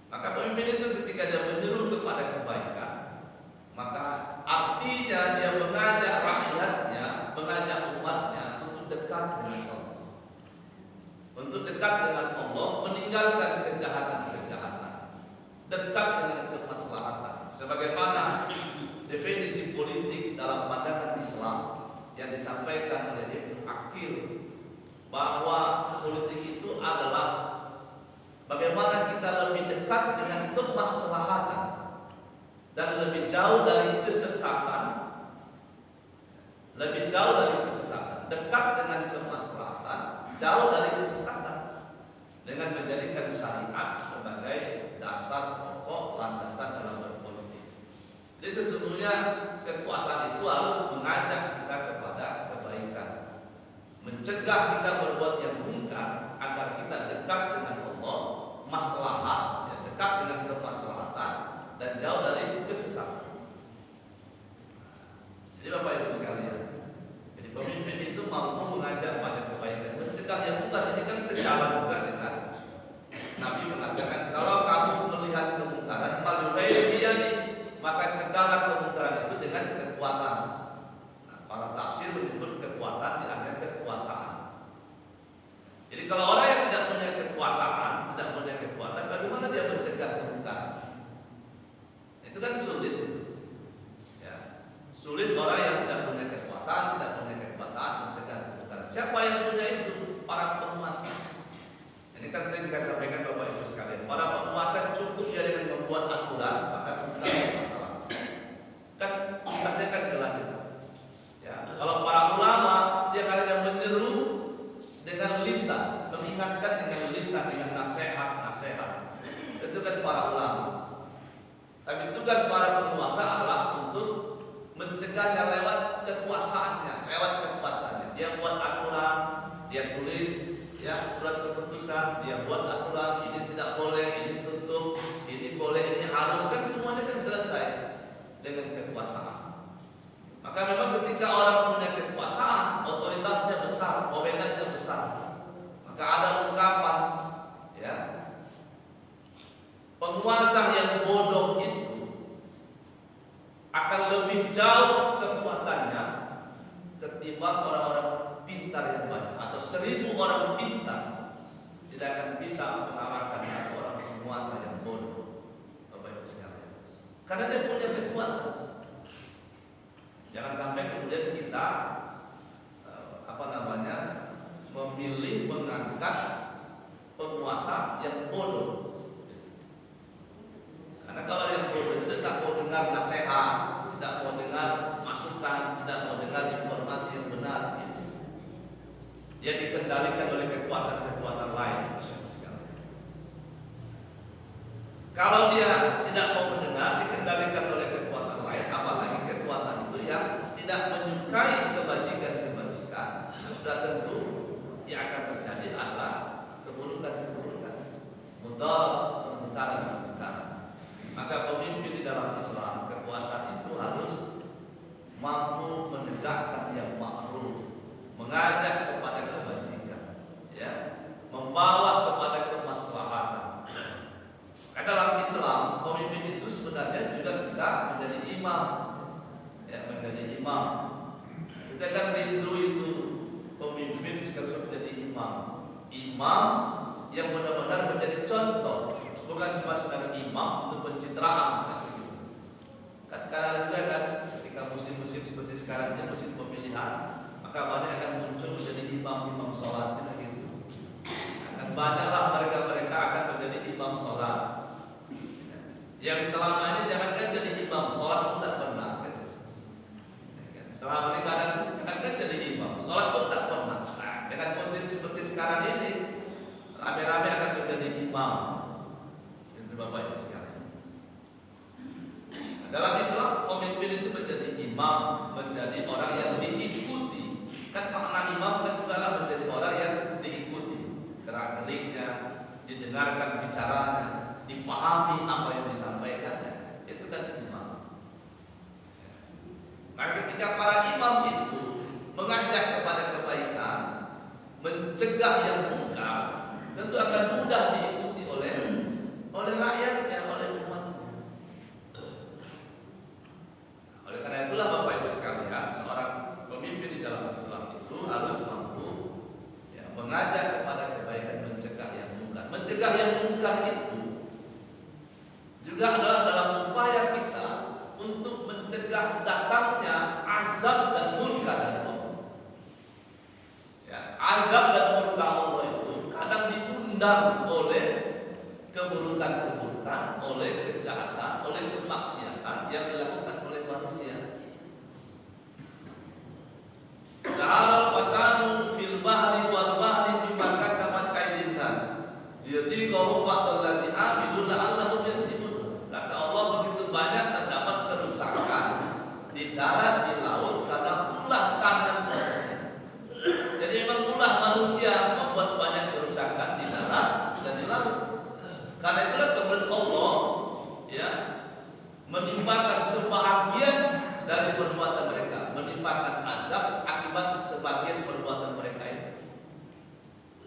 Maka pemimpin itu ketika dia menyeru kepada kebaikan, maka artinya dia mengajak rakyatnya, mengajak umatnya untuk dekat dengan Allah, untuk dekat dengan Allah, meninggalkan kejahatan-kejahatan, dekat dengan kemaslahatan. Sebagaimana definisi politik dalam pandangan Islam yang disampaikan oleh Ibnu Aqil, bahwa politik itu adalah bagaimana kita lebih dekat dengan kemaslahatan dan lebih jauh dari kesesatan, lebih jauh dari kesesatan, dekat dengan kemaslahatan, jauh dari kesesatan, dengan menjadikan syariat sebagai dasar pokok landasan dalam berpolitik. Jadi sesungguhnya kekuasaan itu harus mengajak kita kepada kebaikan, mencegah kita berbuat yang mungkar agar kita dekat dengan Allah, maslahat, ya, dekat dengan kemaslahatan dan jauh dari kesesatan. Jadi Bapak Ibu sekalian, jadi pemimpin itu mampu mengajak pada kebaikan, mencegah yang mungkar. Ini kan sejalan juga dengan Nabi mengatakan, kalau kamu melihat kemungkaran, maka cegahlah kemungkaran itu dengan kekuatan. Nah, para tafsir menyebut kekuatan di akhir kekuasaan. Jadi kalau orang yang tidak punya kekuasaan, tidak punya kekuatan, bagaimana dia mencegah kemungkaran? Itu kan sulit. Ya. Sulit orang yang tidak punya kekuatan, tidak punya kekuasaan mencegah kemungkaran. Siapa yang punya itu? Para penguasa. Ini kan sering saya sampaikan Bapak Ibu sekalian. Para penguasa cukup dia dengan membuat aturan, maka tuntaskan masalah. Kan kitabnya kan jelas itu. Ya. Kalau para ulama dia kadang menyeru dengan lisan, mengingatkan dengan lisan, dengan nasihat-nasihat. Itu kan para ulama. Tapi tugas para penguasa adalah untuk mencegahnya lewat kekuasaannya, lewat kekuatannya. Dia buat aturan, dia tulis, ya, surat keputusan, dia buat aturan, ini tidak boleh, ini tutup, ini boleh, ini harus, kan semuanya kan selesai dengan kekuasaan. Maka memang ketika orang punya kekuasaan, otoritasnya besar, wewenangnya besar, maka ada ungkapan, ya, penguasa yang bodoh itu akan lebih jauh kekuatannya ketimbang orang-orang pintar yang banyak, atau 1000 orang pintar tidak akan bisa mengalahkan orang penguasa yang bodoh, Bapak Ibu sekalian. Karena dia punya kekuatan. Jangan sampai kemudian kita memilih mengangkat penguasa yang bodoh. Karena kalau yang bodoh itu tidak mau dengar nasihat, tidak mau dengar masukan, tidak mau dengar informasi yang benar. Dia dikendalikan oleh kekuatan-kekuatan lain. Kalau dia tidak mau mendengar, dikendalikan oleh kekuatan lain, apalagi kekuatan itu yang tidak menyukai kebajikan-kebajikan, sudah tentu yang akan terjadi adalah keburukan-keburukan, mudarat, kemungkaran-kemungkaran. Maka pemimpin di dalam Islam, kekuasaan itu harus mampu menegakkan yang ma'ruf, mengajak kepada kebajikan, ya, membawa kepada kemaslahatan. Karena dalam Islam, pemimpin itu sebenarnya juga bisa menjadi imam, ya, menjadi imam. Kita kan rindu itu pemimpin sekaligus menjadi imam, imam yang benar-benar menjadi contoh, bukan cuma sekedar imam untuk pencitraan. Kadang-kadang juga kan ketika musim-musim seperti sekarang ini, musim pemilihan, maka banyak akan muncul menjadi imam-imam sholat gitu. Akan banyaklah mereka akan menjadi imam sholat. Yang selama ini jangankan jadi imam sholat pun tak pernah. Gitu. Selama ini jangankan jadi imam sholat pun tak pernah. Nah, dengan musim seperti sekarang ini, rame-rame akan menjadi imam. Itu Bapak Ibu sekalian. Dalam Islam, pemimpin itu menjadi imam, menjadi orang yang diikuti. Kan makna imam kan juga menjadi orang yang diikuti, gerak-geriknya, didengarkan bicaranya, dipahami apa yang disampaikannya. Itu kan imam. Maka ketika para imam itu mengajak kepada kebaikan, mencegah yang mungkar, tentu akan mudah diikuti oleh rakyat. juga adalah dalam upaya kita untuk mencegah datangnya azab dan murka dari Allah. Ya, azab dan murka Allah itu kadang diundang oleh keburukan-keburukan, oleh kejahatan, oleh kemaksiatan yang dilakukan oleh manusia. Zahara fasadu fil bahri wal bahri bima kasabat aydin nas. Yatiqahu ba'dal ladzi amilu la'allahum yarji'un. Kata Allah, begitu banyak terdapat kerusakan di darat, di laut karena ulah tangan manusia. Jadi memang ulah manusia membuat banyak kerusakan di darat dan di laut. Karena itulah kemudian Allah ya menimpakan sebahagian dari perbuatan mereka, menimpakan azab akibat sebagian perbuatan mereka itu.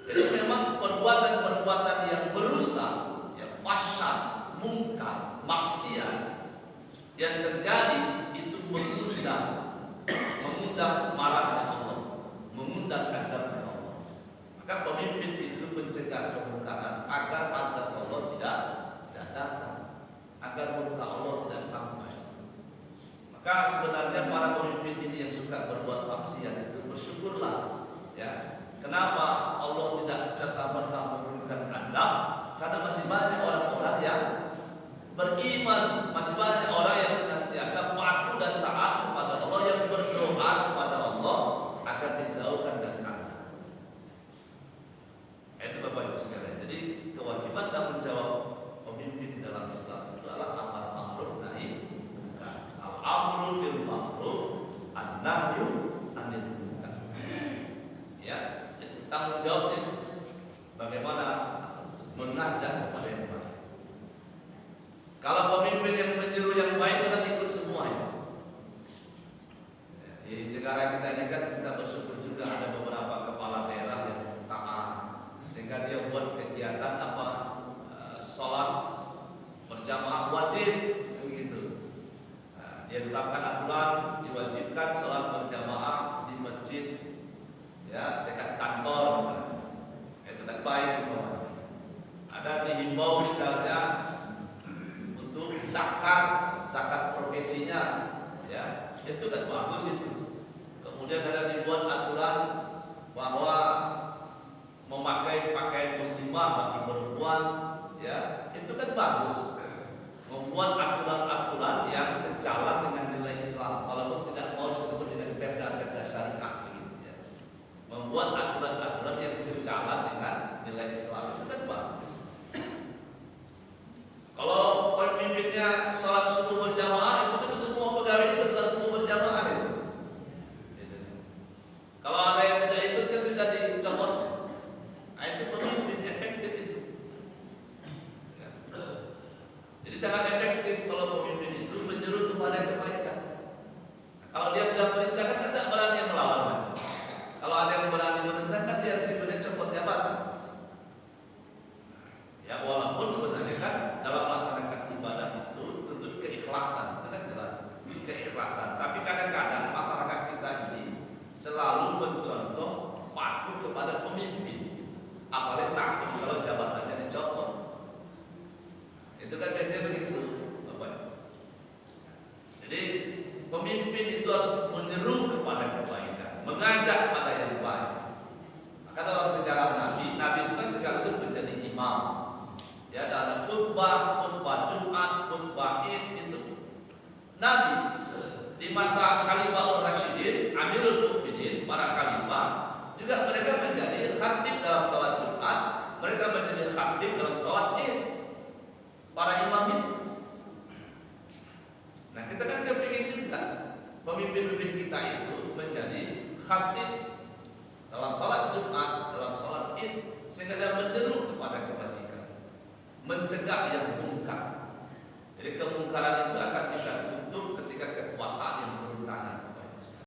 Jadi memang perbuatan-perbuatan yang merusak, ya fasyad, mungkar, maksiat yang terjadi itu mengundang marahnya Allah, mengundang azabnya Allah. Maka pemimpin itu mencegah kemungkaran agar azab Allah tidak datang, agar murka Allah tidak sampai. Maka sebenarnya para pemimpin ini yang suka berbuat maksiat itu bersyukurlah, ya. Kenapa Allah tidak serta-merta menurunkan azab? Karena masih banyak orang-orang yang beriman, masih banyak orang yang senantiasa patuh dan taat kepada Allah, yang berdoa kepada Allah agar dijauhkan dari azab. Itu Bapak Ibu sekalian. Jadi kewajiban tanggung jawab pemimpin dalam Islam itu adalah amar ma'ruf nahi munkar. Al-amru bil ma'ruf, an-nahyu 'anil munkar. Ya, itu tanggung jawabnya bagaimana mengajak kepada yang baik. Kalau pemimpin yang menyeru yang baik kan ikut semua ya. Di negara kita ini kan kita bersyukur juga ada beberapa kepala daerah yang taat, sehingga dia buat kegiatan sholat berjamaah wajib begitu. Dia tetapkan aturan diwajibkan sholat berjamaah di masjid, ya dekat kantor misalnya. Itu kan baik. Ada dihimbau misalnya untuk zakat profesinya, ya itu kan bagus itu. Kemudian ada dibuat aturan bahwa memakai pakaian muslimah bagi perempuan, ya itu kan bagus. Membuat aturan-aturan yang sejalan dengan nilai Islam, walaupun tidak mau disebut dengan perda-perda syariah, gitu, ya. Membuat aturan-aturan yang sejalan dengan nilai Islam itu kan bagus. Kalau pemimpinnya sholat subuh berjamaah, itu kan semua pegawai itu sholat subuh berjamaah itu. Kalau ada yang tidak ikut kan bisa dicopot. Nah, itu pemimpin efektif itu. Jadi sangat efektif kalau pemimpin itu menyeru kepada kebaikan. Kalau dia sudah perintah kan tidak berani yang melawan. Kalau ada yang berani menentang kan dia sebenarnya copot jabatan. Ya walaupun sebenarnya kan dalam melaksanakan ibadah itu tentu keikhlasan, itu kan jelas keikhlasan. Tapi kadang-kadang masyarakat kita ini selalu mencontoh patuh kepada pemimpin, apalagi takut kalau jabatannya dicopot. Itu kan biasanya begitu, Bapak. Jadi pemimpin itu harus menyeru kepada kebaikan, mengajak pada yang baik. Maka dalam sejarah Nabi itu kan sekaligus menjadi imam. Ya, dalam khutbah Jumat, khutbah Id itu. Nabi di masa Khalifah Ar-Rasyidin, Amirul Mukminin, para khalifah juga mereka menjadi khatib dalam salat Jumat, mereka menjadi khatib dalam salat Id. Para imam itu. Nah, kita kan kepingin juga pemimpin-pemimpin kita itu menjadi khatib dalam salat Jumat, dalam salat Id, sehingga dia menyeru kepada kebajikan, mencegah yang mungkar.